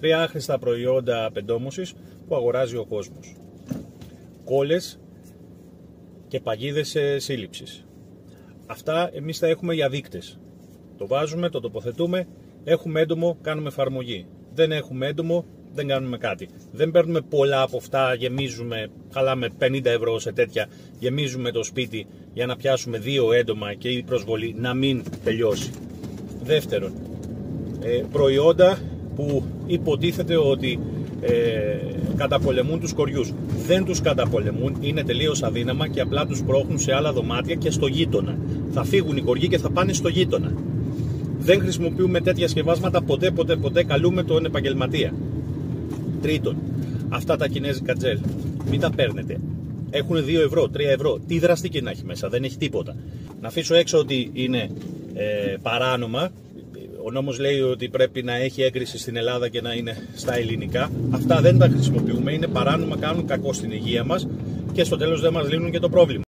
3 άχρηστα προϊόντα πεντόμουσης που αγοράζει ο κόσμος. Κόλλες και παγίδες σύλληψης. Αυτά εμείς τα έχουμε για δείκτες. Το βάζουμε, το τοποθετούμε, έχουμε έντομο, κάνουμε εφαρμογή. Δεν έχουμε έντομο, δεν κάνουμε κάτι. Δεν παίρνουμε πολλά από αυτά, γεμίζουμε, χαλάμε 50 ευρώ σε τέτοια, γεμίζουμε το σπίτι για να πιάσουμε 2 έντομα και η προσβολή να μην τελειώσει. Δεύτερον, προϊόντα που υποτίθεται ότι καταπολεμούν τους κοριούς. Δεν τους καταπολεμούν, είναι τελείως αδύναμα και απλά τους πρόχνουν σε άλλα δωμάτια και στο γείτονα. Θα φύγουν οι κοριοί και θα πάνε στο γείτονα. Δεν χρησιμοποιούμε τέτοια σκευάσματα ποτέ, καλούμε τον επαγγελματία. Τρίτον, αυτά τα κινέζικα τζέλ, μην τα παίρνετε. Έχουν 2 ευρώ, 3 ευρώ. Τι δραστική να έχει μέσα, δεν έχει τίποτα. Να αφήσω έξω ότι είναι παράνομα. Ο νόμος λέει ότι πρέπει να έχει έγκριση στην Ελλάδα και να είναι στα ελληνικά. Αυτά δεν τα χρησιμοποιούμε, είναι παράνομα, κάνουν κακό στην υγεία μας και στο τέλος δεν μας λύνουν και το πρόβλημα.